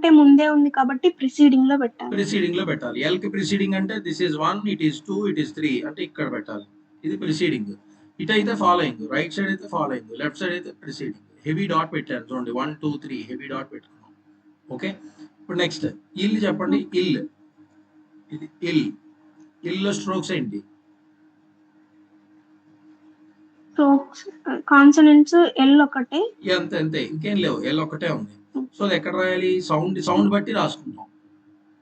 కంటే ముందే ఉంది కాబట్టి ప్రిసీడింగ్ లో పెట్టాలి. ప్రిసీడింగ్ లో పెట్టాలి. ఎల్ కి ప్రిసీడింగ్ అంటే this is 1, it is 2, it is 3 అంటే ఇక్కడ పెట్టాలి. ఇది ప్రిసీడింగ్. ఇటు అయితే ఫాలోయింగ్, రైట్ సైడ్ అయితే ఫాలోయింగ్, లెఫ్ట్ సైడ్ అయితే ప్రిసీడింగ్. హెవీ డాట్ పెట్టాను చూడండి, 1 2 3 హెవీ డాట్ పెట్టుకున్నాం. ఓకే, ఇప్పుడు నెక్స్ట్ ఇల్ చెప్పండి. ఇల్, ఇది ఇల్. ఇల్ లో స్ట్రోక్స్ ఏంటి? స్ట్రోక్స్ కాన్సనెంట్స్ ఎల్ ఒకటే. అంతే అంతే, ఇంకేం లేవు, ఎల్ ఒకటే ఉంది. సో అది ఎక్కడ రాయాలి? సౌండ్ బట్టి రాసుకుంటాం.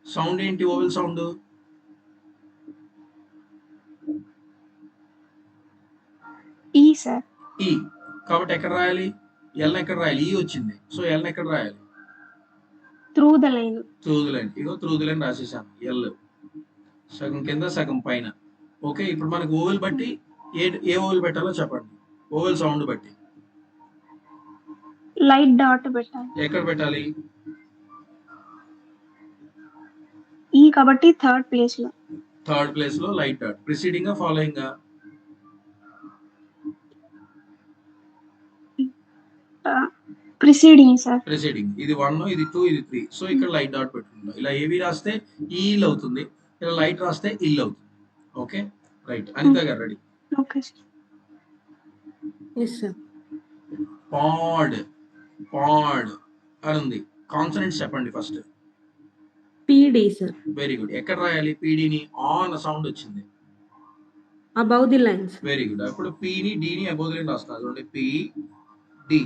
సౌండ్ ఏంటి? ఓవెల్ సౌండ్ ఈ సార్. ఈ, కాబట్టి ఎక్కడ రాయాలి? ఎల్ ఎక్కడ రాయాలి? ఈ వచ్చింది, సో ఎల్ ఎక్కడ రాయాలి? Through the line. Through the line. ఇగో త్రూ ద లైన్ రాసేసాను. ఎల్ సగం కింద సగం పైన. ఓకే, ఇప్పుడు మనకు ఓవెల్ బట్టి ఏ ఓవెల్ పెట్టాలో చెప్పండి. ఓవెల్ సౌండ్ బట్టి లైట్ డాట్ పెట్టాలి. ఎక్కడ పెట్టాలి? ఈ కాబట్టి థర్డ్ ప్లేస్ లో. థర్డ్ ప్లేస్ లో light dot. Preceding following? Preceding sir. Preceding. ఇది 1, ఇది 2, ఇది 3. సో ఇక్కడ లైట్ డాట్ పెట్టుకుంటాం. ఇలా ఏవి రాస్తే ఈ ఇల్ అవుతుంది, ఇలా లైట్ రాస్తే ఇల్ అవుతుంది. Okay right. అనిత గారు ready? Okay sir. Yes sir. Pod, pod అని ఉంది. కాన్సనెంట్స్ చెప్పండి first. PD sir. Very good. ఎక్కడ రాయాలి పీడీని? ఆన్ సౌండ్ వచ్చింది. Above the lines. Very good. అప్పుడు పీని డీని అబౌవ్ ది లైన్ రాస్తున్నారు చూడండి, పి డి.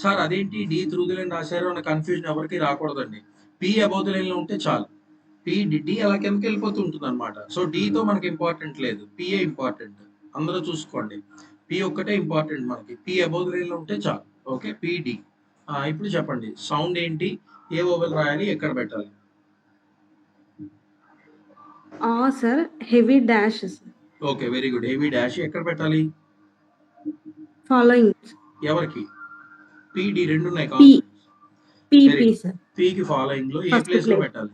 సార్ అదేంటి డి త్రూ ది లైన్ రాశారు అన్న కన్ఫ్యూజన్ ఎవరికి రాకూడదండి. పి అబౌవ్ ది లైన్ లో ఉంటే చాలు. పి డి అలా కిందకి వెళ్ళిపోతూ ఉంటుంది అనమాట. సో తో మనకి ఇంపార్టెంట్ లేదు, పిఏ ఇంపార్టెంట్. అందరూ చూసుకోండి, పి ఒక్కటే ఇంపార్టెంట్ మనకి. పి అబౌవ్ ది లైన్ లో ఉంటే చాలు. ఓకే, పిడి. ఇప్పుడు చెప్పండి సౌండ్ ఏంటి? ఏ ఓవెల్ రాయాలి? ఎక్కడ పెట్టాలి? ఆ sir, heavy dash sir. Okay very good. Heavy dash ఎక్కడ పెట్టాలి? ఫాలోయింగ్. ఎవరికి? పిడి రెండు ఉన్నాయి పి కాన్సనెంట్స్. P sir. పికి ఫాలోయింగ్ లో ఏ ఫస్ట్ ప్లేస్ లో ప్లేస్. పెట్టాలి?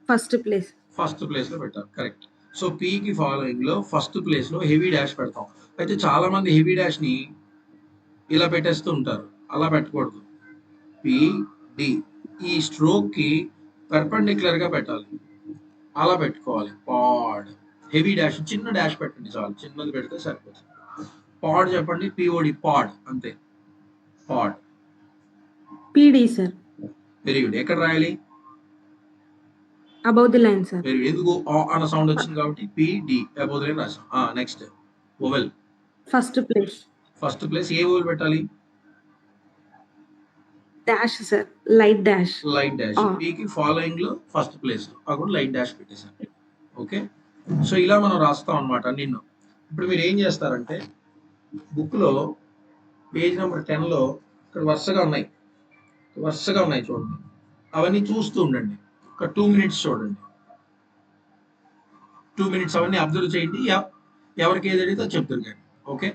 First place. ఫస్ట్ ప్లేస్ లో పెట్టాలి. కరెక్ట్. సో పికి ఫాలోయింగ్ లో ఫస్ట్ ప్లేస్ లో హెవీ డాష్ పెడతాం. అయితే చాలా మంది హెవీ డాష్ ని ఇలా పెట్టేస్తూ ఉంటారు. అలా పెట్టకూడదు. పి డి ఈ స్ట్రోక్ కి పర్పెండిక్యులర్ గా పెట్టాలి. అలా పెట్టుకోవాలి. పాడ్. హెవీ డాష్ చిన్న డాష్ పెట్టండి చాలు, చిన్నది పెడితే సరిపోతుంది. పాడ్ చెప్పండి. POD, pod. అంతే, pod. PD sir. Very good. ఎక్కడ రాయాలి? Above the line sir. Very good. ఎందుకు అన్న సౌండ్ వచ్చింది కాబట్టి పిడి అబౌవ్ ది లైన్ రాసాం. Next vowel. First place. First place ఏ ఓవెల్ పెట్టాలి? Dash sir, light dash. Light dash. పికి ఫాలోయింగ్ లో ఫస్ట్ ప్లేస్ లో అక్కడ లైట్ డాష్ పెట్టేశాను. ఓకే, సో ఇలా మనం రాస్తాం అనమాట నిన్ను. ఇప్పుడు మీరు ఏం చేస్తారంటే బుక్ లో పేజ్ నెంబర్ 10 లో ఇక్కడ వరుసగా ఉన్నాయి చూడండి. అవన్నీ చూస్తూ ఉండండి. ఒక 2 minutes చూడండి. 2 minutes అవన్నీ అబ్జర్వ్ చేయండి. ఎవరికి ఏది అడిగితే చెప్తారు కానీ. ఓకే,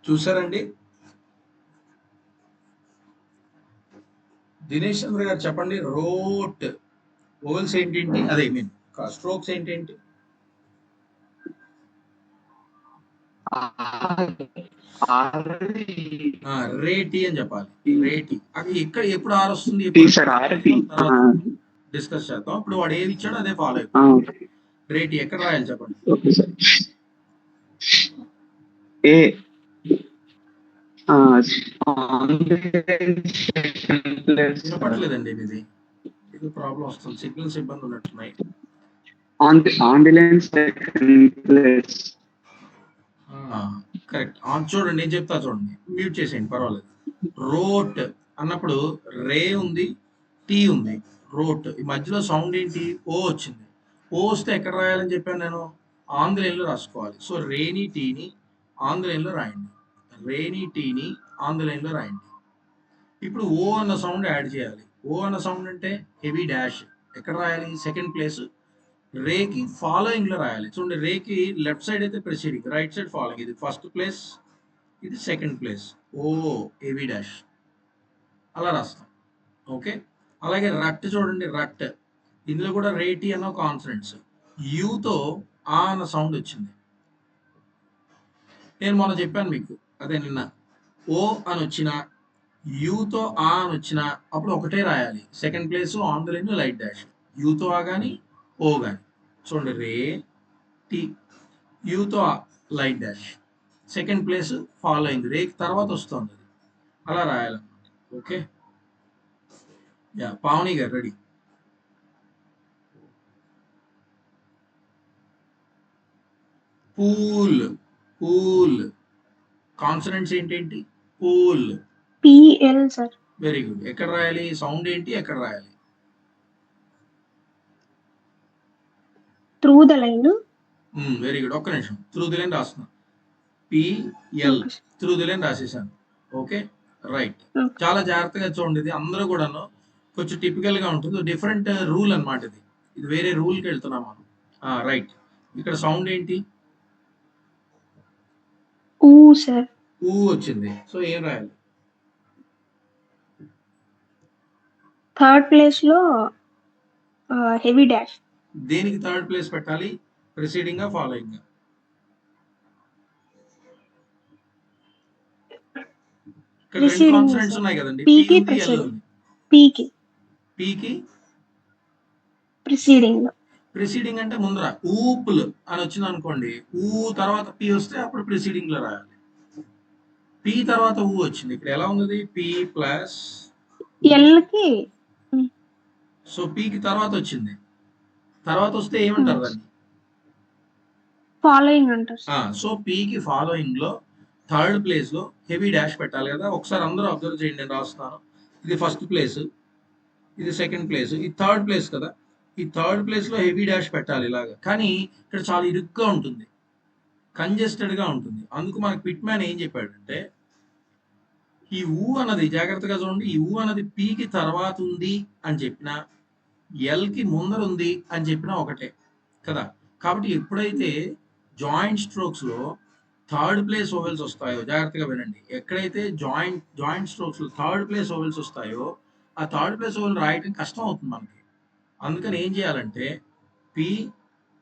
చూసారండి? దినేష్ చంద్ర గారు చెప్పండి. రోట్ ఓవెల్స్ ఏంటేంటి, అదే మీన్ స్ట్రోక్స్ ఏంటేంటి? రేటి అని చెప్పాలి. రేటి అది ఎక్కడ ఎప్పుడు ఆర్ వస్తుంది, డిస్కస్ చేద్దాం. ఇప్పుడు వాడు ఏది ఇచ్చాడో అదే ఫాలో అయిపోతుంది. రేటి ఎక్కడ రాయాలి చెప్పండి. వినపడలేదండి ఇది. ఇది ప్రాబ్లం వస్తుంది, సిగ్నల్స్ ఇబ్బంది ఉన్నట్టున్నాయి. కరెక్ట్. చూడండి, నేను చెప్తా చూడండి, మ్యూట్ చేసేయండి పర్వాలేదు. రోట్ అన్నప్పుడు రే ఉంది, టీ ఉంది. రోట్ ఈ మధ్యలో సౌండ్ ఏంటి, ఓ వచ్చింది. ఓ వస్తే ఎక్కడ రాయాలని చెప్పాను నేను, ఆంగ్లంలో రాసుకోవాలి. సో రేని టీని ఆంగ్లంలో రాయండి, రేని టీని ఆంగ్లంలో రాయండి. ఇప్పుడు ఓ అన్న సౌండ్ యాడ్ చేయాలి. ఓ అన్న సౌండ్ అంటే హెవీ డాష్. ఎక్కడ రాయాలి, సెకండ్ ప్లేస్. రేకి ఫాలోయింగ్ లో రాయాలి. చూడండి, రేకి లెఫ్ట్ సైడ్ అయితే ప్రిసీడింగ్, రైట్ సైడ్ ఫాలోయింగ్. ఇది ఫస్ట్ ప్లేస్, ఇది సెకండ్ ప్లేస్. ఓ హెవీ డాష్ అలా రాస్తాం. ఓకే. అలాగే రట్ చూడండి, రట్ ఇందులో కూడా రేటి అన్న కాన్సనెంట్స్. యూతో ఆ అన్న సౌండ్ వచ్చింది. నేను మొన్న చెప్పాను మీకు, అదే నిన్న. ఓ అని వచ్చిన, యూతో ఆ అని వచ్చిన అప్పుడు ఒకటే రాయాలి. సెకండ్ ప్లేస్ ఆంధ్రలైన్ లైట్ డాష్. యూతో ఆ కానీ ఓ కానీ. చూడండి, రే టీ, యూతో light dash, second place following, రేకి తర్వాత వస్తుంది అది. అలా రాయాలన్నమాట. ఓకే. యా, పావని గారు రెడీ. పూల్, పూల్ కాన్సనెంట్స్ ఏంటేంటి, pool. PL sir. Very good. ఎక్కడ రాయాలి, సౌండ్ ఏంటి, ఎక్కడ రాయాలి? Through the line. Very good. ఒక్క నిమిషం, త్రూ ది లైన్ రాస్తున్నా. పిఎల్ త్రూ ది లైన్ రాసేసాను. Okay, right. చాలా జాగ్రత్తగా చూడండి, ఇది అందరూ కూడాను కొంచెం టిపికల్ గా ఉంటుంది. డిఫరెంట్ రూల్ అన్నమాట ఇది. ఇది వేరే రూల్కి వెళ్తున్నాం మనం. రైట్. ఇక్కడ సౌండ్ ఏంటి, ఊ సార్. ఊ వచ్చింది. సో ఏం రాయాలి? థర్డ్ ప్లేస్ లో హెవీ డాష్. దేనికి థర్డ్ ప్లేస్ పెట్టాలి, ప్రిసీడింగ్ ఫాలోయింగ్? ఇక్కడ రెండు కాన్సనెంట్స్ ఉన్నాయి కదండి, పీకి పి ఎల్ ఉంది. పీకి పీకి ప్రిసీడింగ్. ప్రిసీడింగ్ అంటే ముందర ఊపుల్ అని వచ్చింది అనుకోండి, ఊ తర్వాత పి వస్తే అప్పుడు ప్రిసీడింగ్ లో రాయాలి. పి తర్వాత ఊ వచ్చింది, ఇక్కడ ఎలా ఉంది, పి ప్లస్ ఎల్ కి. సో పికి తర్వాత వచ్చింది, తర్వాత వస్తే ఏమంటారు దాన్ని, ఫాలోయింగ్ అంటారు. సో పికి ఫాలోయింగ్ లో థర్డ్ ప్లేస్ లో హెవీ డాష్ పెట్టాలి కదా. ఒకసారి అందరూ అబ్జర్వ్ చేయండి, నేను రాస్తున్నాను. ఇది ఫస్ట్ ప్లేస్, ఇది సెకండ్ ప్లేస్, ఇది థర్డ్ ప్లేస్ కదా. ఈ థర్డ్ ప్లేస్ లో హెవీ డాష్ పెట్టాలి ఇలాగా. కానీ ఇక్కడ చాలా ఇరుగ్గా ఉంటుంది, కంజెస్టెడ్ గా ఉంటుంది. అందుకు మనకు పిట్ మ్యాన్ ఏం చెప్పాడంటే, ఈ ఊ అన్నది జాగ్రత్తగా చూడండి, ఈ ఊ అన్నది పీకి తర్వాత ఉంది అని చెప్పినా, ఎల్ కి ముందర ఉంది అని చెప్పినా ఒకటే కదా. కాబట్టి ఎప్పుడైతే జాయింట్ స్ట్రోక్స్ లో థర్డ్ ప్లేస్ ఓవెల్స్ వస్తాయో, జాగ్రత్తగా వినండి, ఎక్కడైతే జాయింట్ స్ట్రోక్స్ లో థర్డ్ ప్లేస్ ఓవెల్స్ వస్తాయో ఆ థర్డ్ ప్లేస్ ఓవెల్ రాయటం కష్టం అవుతుంది మనకి. అందుకని ఏం చేయాలంటే, పి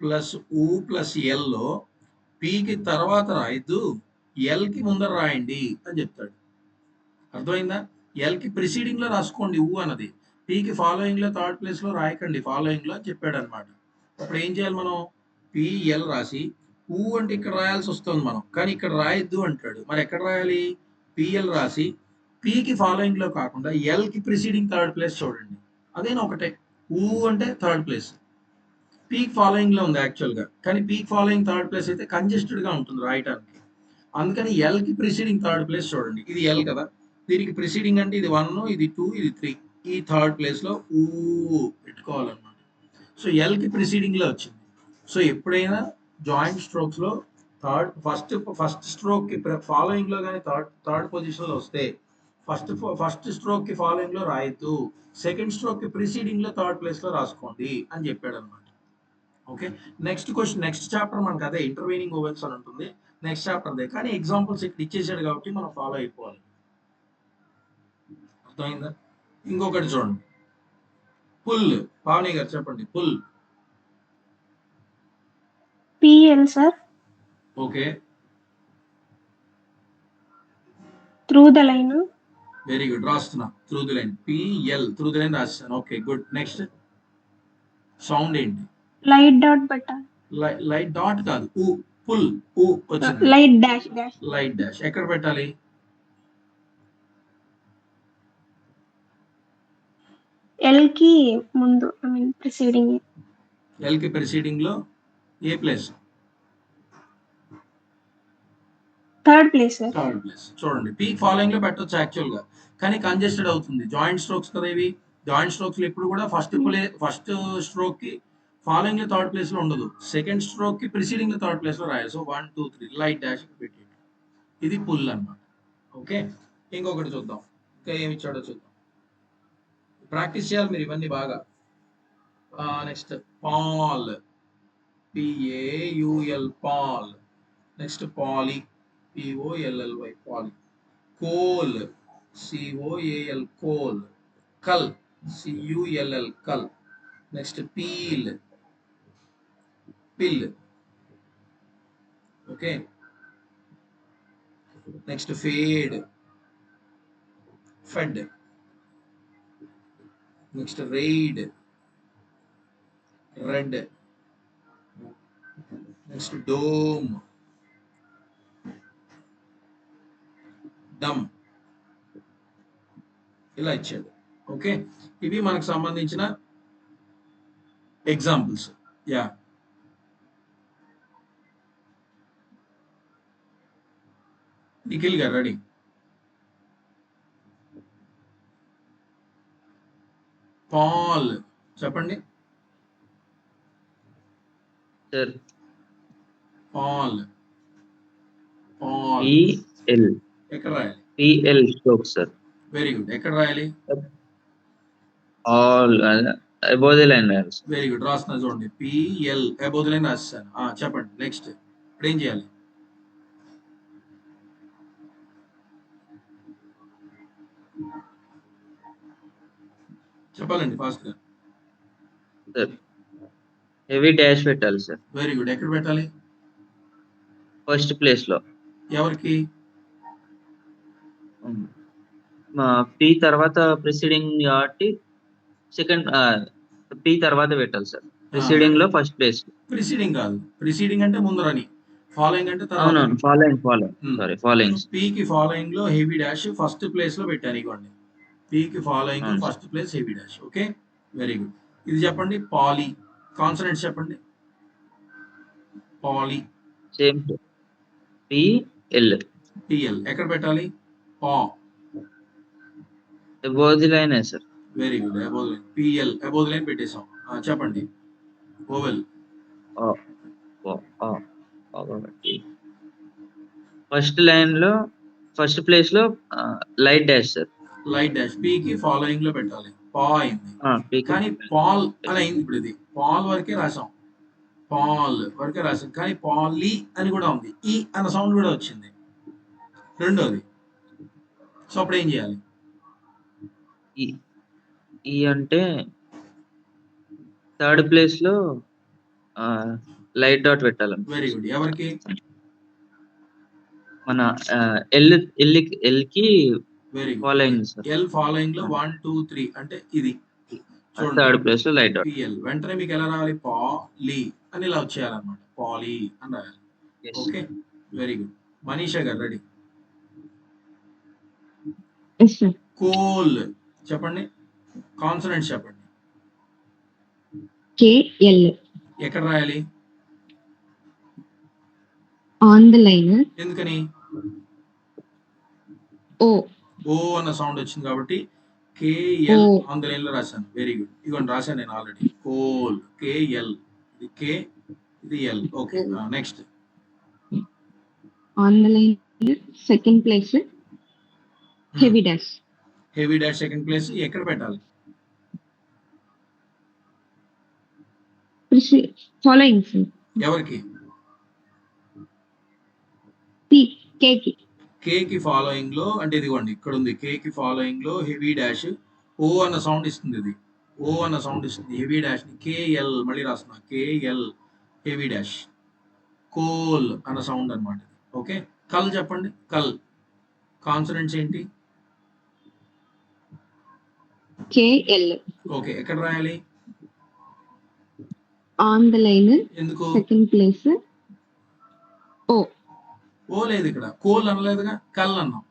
ప్లస్ ఊ ప్లస్ ఎల్లో పికి తర్వాత రాయద్దు, ఎల్కి ముందర రాయండి అని చెప్తాడు. అర్థమైందా? ఎల్కి ప్రిసీడింగ్ లో రాసుకోండి ఊ అన్నది, పికి ఫాలోయింగ్ లో థర్డ్ ప్లేస్ లో రాయకండి ఫాలోయింగ్ లో అని చెప్పాడు అనమాట. అప్పుడు ఏం చేయాలి మనం, పిఎల్ రాసి ఊ అంటే ఇక్కడ రాయాల్సి వస్తుంది మనం, కానీ ఇక్కడ రాయొద్దు అంటాడు. మరి ఎక్కడ రాయాలి, పిఎల్ రాసి పికి ఫాలోయింగ్ లో కాకుండా ఎల్కి ప్రిసీడింగ్ థర్డ్ ప్లేస్ చూడండి, అదేనా ఒకటే. ఊ అంటే థర్డ్ ప్లేస్, పీక్ ఫాలోయింగ్ లో ఉంది యాక్చువల్ గా, కానీ పీక్ ఫాలోయింగ్ థర్డ్ ప్లేస్ అయితే కంజెస్టెడ్ గా ఉంటుంది రాయటానికి. అందుకని ఎల్ కి ప్రిసీడింగ్ థర్డ్ ప్లేస్ చూడండి, ఇది ఎల్ కదా, దీనికి ప్రిసీడింగ్ అంటే ఇది 1, ఇది 2, ఇది 3, ఈ థర్డ్ ప్లేస్ లో ఊ పెట్టుకోవాలన్నమాట. సో ఎల్ కి ప్రిసీడింగ్ లో వచ్చింది. సో ఎప్పుడైనా జాయింట్ స్ట్రోక్స్ లో ఫస్ట్ స్ట్రోక్ కి ఫాలోయింగ్ లో కానీ థర్డ్ పొజిషన్ లో వస్తే ఫస్ట్ స్ట్రోక్ కి ఫాలోయింగ్ లో రాయొద్దు, సెకండ్ స్ట్రోక్ కి ప్రిసీడింగ్ లో థర్డ్ ప్లేస్ లో రాసుకోండి అని చెప్పాడు అనమాట. Okay, next question, next chapter మనకు అదే ఇంటర్వీనింగ్ ఓవెల్స్ అని ఉంటుంది, నెక్స్ట్ చాప్టర్ అదే, కానీ ఎగ్జాంపుల్స్ ఇక్కడ ఇచ్చేసాడు కాబట్టి మనం ఫాలో అయిపోవాలి. అర్థమైందా? ఇంకొకటి చూడండి, పుల్. పావని గారు చెప్పండి, pull. PL sir. Okay, through the line. Very good, రాస్తున్నా through the line, PL through the line రాస్తాను. ఓకే గుడ్, నెక్స్ట్ సౌండ్ ఏంటి? లైట్ డాట్ పెట్టాలి. లైట్ డాట్ కాదు, ఊ, పుల్, ఊ వచ్చింది. Light dash dash. Light dash ఎక్కడ పెట్టాలి? ఎల్ కి ముందు, ఐ మీన్ ప్రిసీడింగ్. ఎల్ కి ప్రిసీడింగ్ లో ఏ place? Third place sir. Third place. చూడండి, పీ ఫాలోయింగ్ లో పెట్టొచ్చు యాక్చువల్ గా, కానీ కంజెస్టెడ్ అవుతుంది. జాయింట్ స్ట్రోక్స్ కదా ఇవి, జాయింట్ స్ట్రోక్స్ లో ఎప్పుడు కూడా ఫస్ట్ స్ట్రోక్ కి ఫాలోయింగ్ లో థర్డ్ ప్లేస్ లో ఉండదు, సెకండ్ స్ట్రోక్ కి ప్రిసీడింగ్ లో థర్డ్ ప్లేస్ లో రాయాలి. సో 1 2 3 లైట్ డాష్ పెట్టి, ఇది పుల్ అన్నమాట. ఓకే, ఇంకొకటి చూద్దాం, ఇంకా ఏమి ఇచ్చాడో చూద్దాం. ప్రాక్టీస్ చేయాలి మీరు ఇవన్నీ బాగా. Next Paul, P A U L, Paul. Next Polly, P O L L Y, Polly. Coal, C O A L, coal. Cull, C U L L, cull. Next peel, pill. Okay, next fade, fed. Next ride, red. Next dome, dumb. ఇలా ఇచ్చాడు. ఓకే, ఇవి మనకు సంబంధించిన ఎగ్జాంపుల్స్. యా, నిఖిల్ గారు రెడీ? పాల్ చెప్పండి. Sir pal, pal PL, ఎక్కడ రాయాలి? PL stroke sir. Very good, ఎక్కడ రాయాలి? ఆల్ అబౌవ్ ది లైన్ రాయాలి సార్. వెరీ గుడ్, రాస్తున్నా చూడండి, పిఎల్ అబౌవ్ ది లైన్ రాస్తాను. చెప్పండి నెక్స్ట్, ఇప్పుడు ఏం చేయాలి? చెప్పాలండి ఫాస్ట్ గా. సార్ హెవీ డాష్ పెట్టాలి సార్. వెరీ గుడ్, ఎక్కడ పెట్టాలి? ఫస్ట్ ప్లేస్ లో. ఎవరికి? పి తర్వాత ప్రిసీడింగ్ కాబట్టి సెకండ్, పి తర్వాత పెట్టాలి సార్. ప్రిసీడింగ్ లో ఫస్ట్ ప్లేస్. ప్రిసీడింగ్ కాదు, ప్రిసీడింగ్ అంటే ముందరని, ఫాలోయింగ్ అంటే తర్వాత. అవునవును, ఫాలోయింగ్ సారీ, ఫాలోయింగ్. పీకి ఫాలోయింగ్ లో హెవీ డాష్ ఫస్ట్ ప్లేస్ లో పెట్టాను. ఇవ్వండి, పీకి ఫాలోయింగ్ అవును first place heavy dash. Okay, very good. ఇది చెప్పండి, పాలి. కాన్సనెంట్స్ చెప్పండి. పాలి, సేమ్ పిఎల్. టిఎల్ ఎక్కడ పెట్టాలి? పా. Above the line sir. Very good, above line. PL above line పెట్టేసాం. చెప్పండి, ఓవెల్. ఫస్ట్ లైన్ లో ఫస్ట్ ప్లేస్ లో light dash sir. Light dash, పీకి ఫాలోయింగ్ లో పెట్టాలి. పా అయింది, కానీ పాల్ అని అయింది. ఇప్పుడు ఇది పాల్ వరకే రాసాం, పాల్ వరకే రాసాం, కానీ పాలీ అని కూడా ఉంది, ఈ అన్న సౌండ్ కూడా వచ్చింది రెండోది. సో అప్పుడు ఏం చేయాలి? ఈ అంటే థర్డ్ ప్లేస్ లో లైట్ డాట్ పెట్టాలి. వెరీ గుడ్, ఎవరికి? మన ఎల్ కి very good, following sir. L following లో 1 2 3 అంటే ఇది చూడండి, థర్డ్ ప్లేస్ లో లైట్ డాట్. పిఎల్ వెంటనే మీకు ఎలా రావాలి? పాలీ అని ఇలా వచ్చేయాలన్నమాట, పాలీ అని రాయాలి. Okay, very good. మనీషా గారు రెడీ? కోల్ చెప్పండి, కాన్సనెంట్స్ చెప్పండి. కేఎల్ ఎక్కడ రాయాలి? On the line. ఎందుకని? ఓ ఓ అన్న సౌండ్ వచ్చింది కాబట్టి కేఎల్ ఆన్ ద లైన్ లో రాశాను. వెరీ గుడ్, ఇదిగోండి రాశాను నేను ఆల్రెడీ. కోల్, కేఎల్, ఇది కే, ఇది L. Okay, next. On the line second place. heavy dash. Heavy dash second place ఎక్కడ పెట్టాలి? Following, sir. ఎవరికి? P, K ki. కే కి ఫాలోయింగ్ లో, అంటే ఇదిగోండి ఇక్కడ ఉంది, కే కి ఫాలోయింగ్ లో హెవీ డాష్ ఓ అన్న సౌండ్ ఇస్తుంది. ఇది ఓ అన్న సౌండ్ ఇస్తుంది. హెవీ డాష్ ని కేఎల్ మళ్ళీ రాస్తున్నా, కేఎల్ హెవీ డాష్, కోల్ అన్న సౌండ్ అనమాట. ఓకే, కల్ చెప్పండి. కల్ కాన్సనెంట్స్ ఏంటి? K, L. ఓకే, ఎక్కడ రాయాలి? On the line, ఎందుకు? second place. O. ఓ లేదు ఇక్కడ, కోల్ అనలేదుగా, కల్ అన్నాం.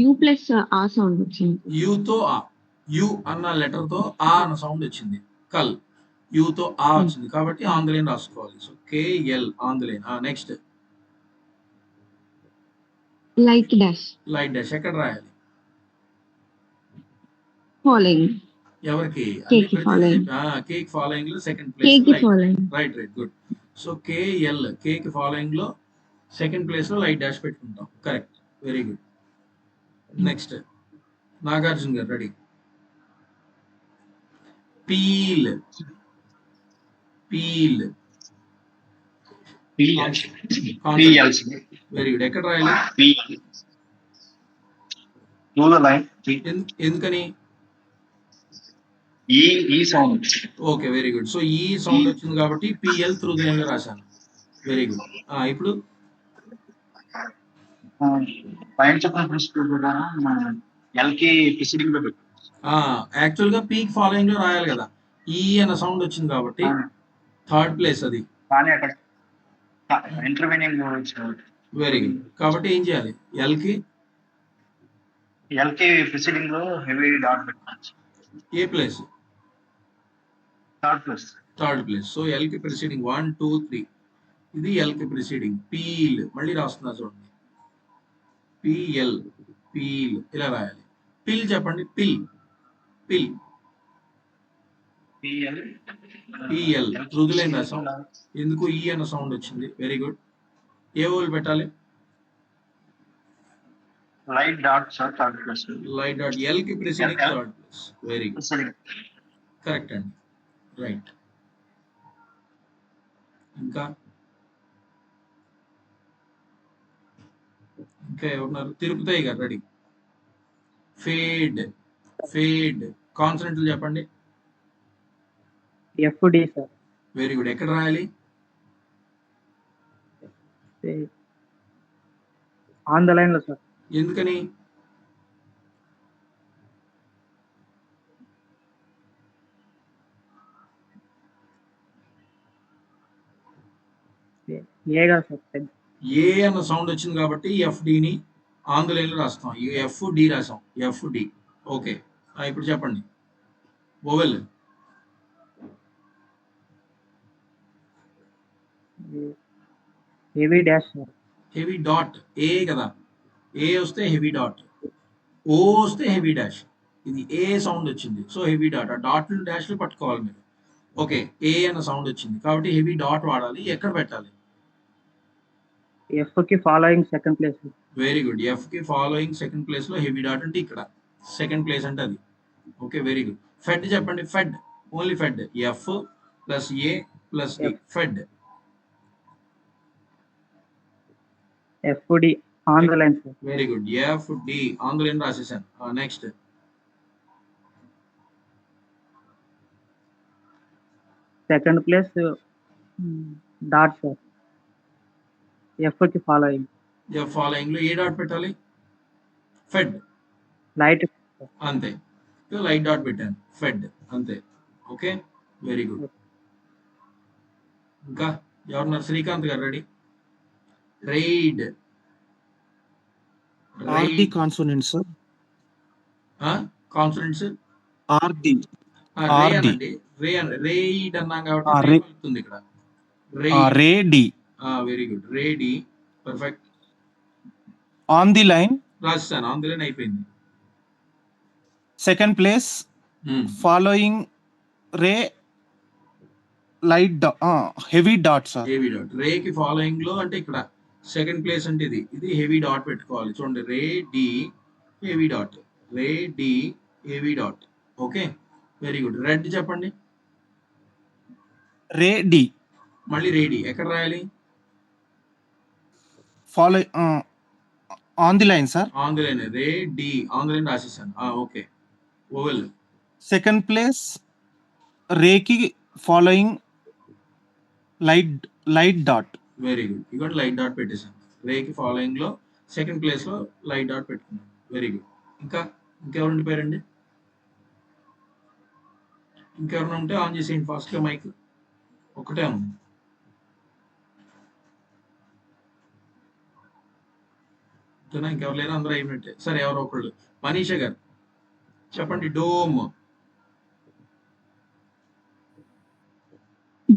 U plus R sound వచ్చింది. యూతో ఆ, యు అన్న లెటర్ తో ఆ అన్న సౌండ్ వచ్చింది. కల్ యూతో ఆ వచ్చింది కాబట్టి ఆంధ్రలైన్ రాసుకోవాలి. So KL underline. Next Light dash. Light dash ఎక్కడ రాయాలి? Following. ఎవరికి? K కి following. కేక్ ఫాలోయింగ్ లో second K place ki following. Right good. So KL కేక్ ఫాలోయింగ్ లో సెకండ్ ప్లేస్ లో లైట్ డాష్ పెట్టుకుంటాం. Correct, very good. Next Nagarjuna గారు ready. Peel, peel very good. ఎక్కడ రాయాలి? ఎందుకని? ఈ sound. Okay, very good. So ఈ సౌండ్ వచ్చింది కాబట్టి పిఎల్ త్రూ ద లైన్ రాశాను. Very good. ఇప్పుడు పైన చెప్పిన ప్రిన్సిపల్ ప్రకారం ఎల్కి ప్రిసీడింగ్ లో పెట్టు. యాక్చువల్ గా పీక్ ఫాలోయింగ్ లో రాయాలి కదా. ఈ అన్న సౌండ్ వచ్చింది కాబట్టి థర్డ్ ప్లేస్ అది. కానీ అక్కడ ఇంటర్వీనింగ్ వెరీ గుడ్. కాబట్టి ఏం చేయాలి? ఎల్కి ప్రిసీడింగ్ లో హెవీ డాట్ పెట్టాలి. ఏ place? Third place. Third place. So ఎల్కి ప్రిసీడింగ్ 1 2 3. ఇది ఎల్కి ప్రిసీడింగ్. పీల్ మళ్ళీ రాస్తున్నా చూడండి. పిఎల్ పీల్ ఇలా రాయాలి. పిల్ చెప్పండి. పిల్ పిల్ పిఎల్ రుదులైన రాసాం. ఎందుకు? ఈ అన్న సౌండ్ వచ్చింది. Very good. ఏ ఓల్ పెట్టాలి? Light dot sir third place. Light dot L కి preceding third place. Very good, correct అండి. రైట్. ఇంకా ఎవరున్నారు? తిరుపతి గారు రెడీ. ఫేడ్, ఫేడ్ కాన్సనెంట్లు చెప్పండి. FD sir. Very good. ఎక్కడ రాయాలి? ఆన్ ద లైన్ లో సార్. ఎందుకని? ఏగా సార్. ఏ అన్న సౌండ్ వచ్చింది కాబట్టి ఎఫ్డిని ఆంధ్రలైన్లో రాస్తాం. ఎఫ్డి రాసాం. ఎఫ్డి. ఓకే, ఇప్పుడు చెప్పండి. Vowel heavy dash. Heavy dot. A కదా, ఏ వస్తే హెవీ డాట్, ఓ వస్తే హెవీ డాష్. ఇది ఏ సౌండ్ వచ్చింది, సో హెవీ డాట్. ఆ డాట్లు డాష్లు పట్టుకోవాలి మీరు. ఓకే, ఏ అన్న సౌండ్ వచ్చింది కాబట్టి హెవీ డాట్ వాడాలి. ఎక్కడ పెట్టాలి? ఎఫ్ కి following second place. Very good. F కి ఫాలోయింగ్ సెకండ్ ప్లేస్ లో హెవీ డాట్ అంటే ఇక్కడ సెకండ్ ప్లేస్ అంటే అది. Okay, very good. ఫెడ్ చెప్పండి. Fed, only fed. F plus A plus D. Fed. FD on the line sir. Very good. F D on the line రాసేసాను. Next second place dot sir. F కి following. F following లో ఏ dot పెట్టాలి? Fed. Light. అంతే, light dot పెట్టాను. Fed అంతే. Okay, very good. ఇంకా ఎవరున్నారు? శ్రీకాంత్ గారు ready. Ride. RD consonants. Consonants RD. Ray అనండి. రేయిడ్ అన్నాం కాబట్టి రే వస్తుంది ఇక్కడ. Ray D. Very good. Ray D, perfect. On the line రాస్తాను. ఆన్ ది లైన్ అయిపోయింది. Second place following ray light heavy dot, sir. Heavy dot. రేకి ఫాలోయింగ్ లో అంటే ఇక్కడ సెకండ్ ప్లేస్ అంటే ఇది హెవీ డాట్ పెట్టుకోవాలి. చూడండి, ray D heavy dot, ray D heavy dot. Okay, very good. Red చెప్పండి. Ray D. మళ్ళీ రేడి ఎక్కడ రాయాలి? Follow on the line, sir. On the line. Ray D on the line రాసేసాను. Okay, vowel. Second place, Ray ki following light dot. Very good. ఇక్కడ light dot పెట్టేసాను. రేకి following లో second place లో light dot పెట్టుకున్నాను. Very good. ఇంకెవరు పేరండి? ఇంకెవరైనా ఉంటే ఆన్ చేసేయండి ఫాస్ట్ గా మైక్. ఒకటే ఉంది. ఇంకెవరు లేరు, అందరూ అయినట్టే. సరే, ఎవరో ఒకళ్ళు. మనీషా గారు చెప్పండి. డోమ్.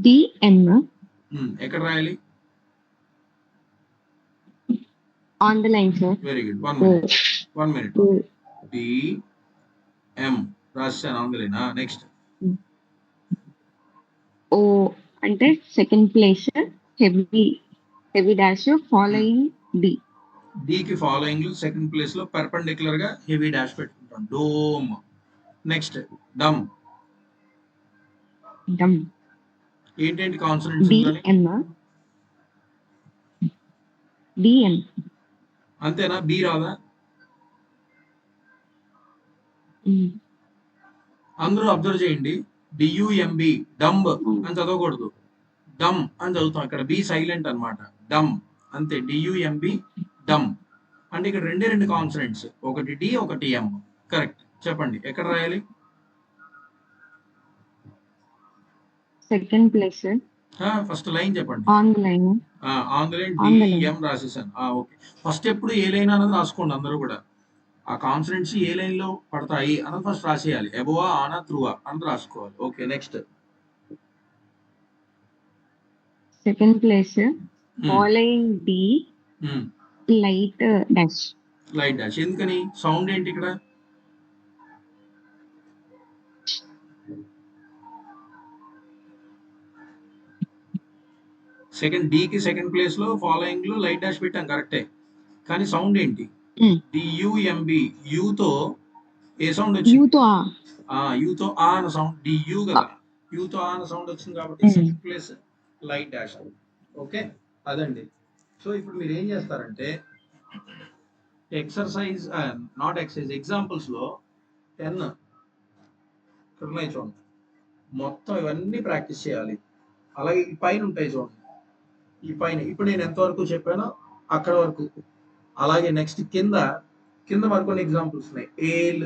DN ఎక్కడ రాయాలి? on the line, sir. Very good. One minute. O. DM రాశాను on the line. Next O అంటే second place heavy dash following D. కి ఫాలోయింగ్ లో సెకండ్ ప్లేస్ లో పర్పెండిక్యులర్ గా హెవీ డాష్ పెట్టుకుంటాం. డోమ్. నెక్స్ట్ డమ్. ఏంటంటే కాన్సనెంట్స్ DN అంతేనా? B రాదా? అందరూ అబ్జర్వ్ చేయండి. DUMB డంబ్ అని చదవకూడదు, డమ్ అని చదువుతాం. ఇక్కడ బి సైలెంట్ అన్నమాట. డమ్ అంతే. DUMB డమ్ అంటే ఇక్కడ రెండు కాన్సనెంట్స్, ఒకటి డి ఒకటి ఎం. కరెక్ట్. చెప్పండి, ఎక్కడ రాయాలి? సెకండ్ ప్లేస్ ఫస్ట్ లైన్ చెప్పండి. On the line. On the line On the line. DM రాసేసాను. ఓకే, ఫస్ట్ ఎప్పుడు ఏ లైన్ అన్నది రాసుకోండి అందరూ కూడా. ఆ కాన్సనెంట్స్ ఏ లైన్ లో పడతాయి అన్నది ఫస్ట్ రాసేయాలి. ఎబోవా, ఆనా, త్రూవా అన్నది రాసుకోవాలి. Okay, next second place following D light dash. Light dash. ఎందుకని? సౌండ్ ఏంటి ఇక్కడ? కి సెకండ్ ప్లేస్ లో ఫాలోయింగ్ లో లైట్ డాష్ పెట్టాం, కరెక్టే. కానీ సౌండ్ ఏంటి? DUMB యూతో ఏ సౌండ్ వచ్చింది? యూతో ఆ అన్న సౌండ్. DU కదా, యూతో ఆ అన్న సౌండ్ వచ్చింది కాబట్టి second place light dash. Okay, అదండి. సో ఇప్పుడు మీరు ఏం చేస్తారంటే ఎక్సర్సైజ్ ఎగ్జాంపుల్స్ లో 10 ఇక్కడ ఉన్నాయి చూడండి. మొత్తం ఇవన్నీ ప్రాక్టీస్ చేయాలి. అలాగే ఈ పైన ఉంటాయి చూడండి. ఈ పైన ఇప్పుడు నేను ఎంతవరకు చెప్పానో అక్కడ వరకు. అలాగే నెక్స్ట్ కింద మరికొన్ని ఎగ్జాంపుల్స్ ఉన్నాయి. ఏల్,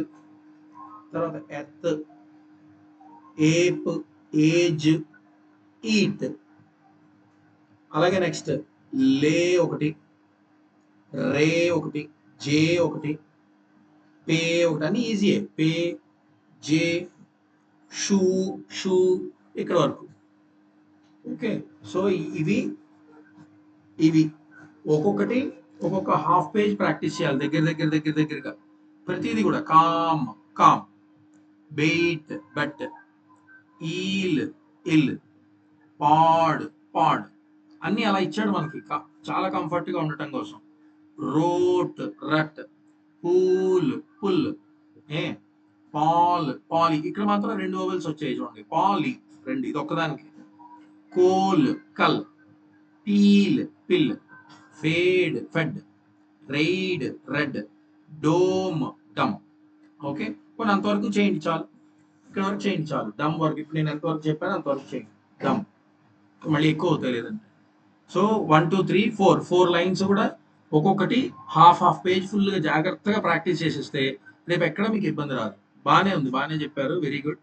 తర్వాత ఎత్, ఏప్, ఏజ్, ఈట్. అలాగే నెక్స్ట్ లే ఒకటి, రే ఒకటి, జే ఒకటి, పే ఒకటి. అన్ని ఈజీయే. పే, జే, షూ ఇక్కడ వరకు. ఓకే, సో ఇవి ఒక్కొక్కటి ఒక్కొక్క హాఫ్ పేజ్ ప్రాక్టీస్ చేయాలి దగ్గరగా. ప్రతిదీ కూడా కామ్, బెయిట్, బెట్, ఈల్, ఇల్, పాడ్ అన్ని అలా ఇచ్చాడు మనకి చాలా కంఫర్ట్ గా ఉండటం కోసం. రోట్, రట్, పూల్, పుల్, పాలి. ఇక్కడ మాత్రం 2 ఓవెల్స్ వచ్చాయి చూడండి. పాలి 2, ఇది ఒక్కదానికి. Coal, cull, peel, pill, fade, fed, ride, red, dome, dumb. Okay, కొన్ని అంతవరకు చేయండి చాలు. ఇక్కడ వరకు చేయండి చాలు. డమ్ వరకు ఇప్పుడు నేను ఎంతవరకు చెప్పాను అంతవరకు చేయండి. డమ్ మళ్ళీ ఎక్కువ అవుతాయి లేదంటే. సో 1 2 3 4 లైన్స్ కూడా ఒక్కొక్కటి హాఫ్ పేజ్ ఫుల్ గా జాగ్రత్తగా ప్రాక్టీస్ చేసేస్తే రేపు ఎక్కడ మీకు ఇబ్బంది రాదు. బాగానే ఉంది, బాగానే చెప్పారు. Very good.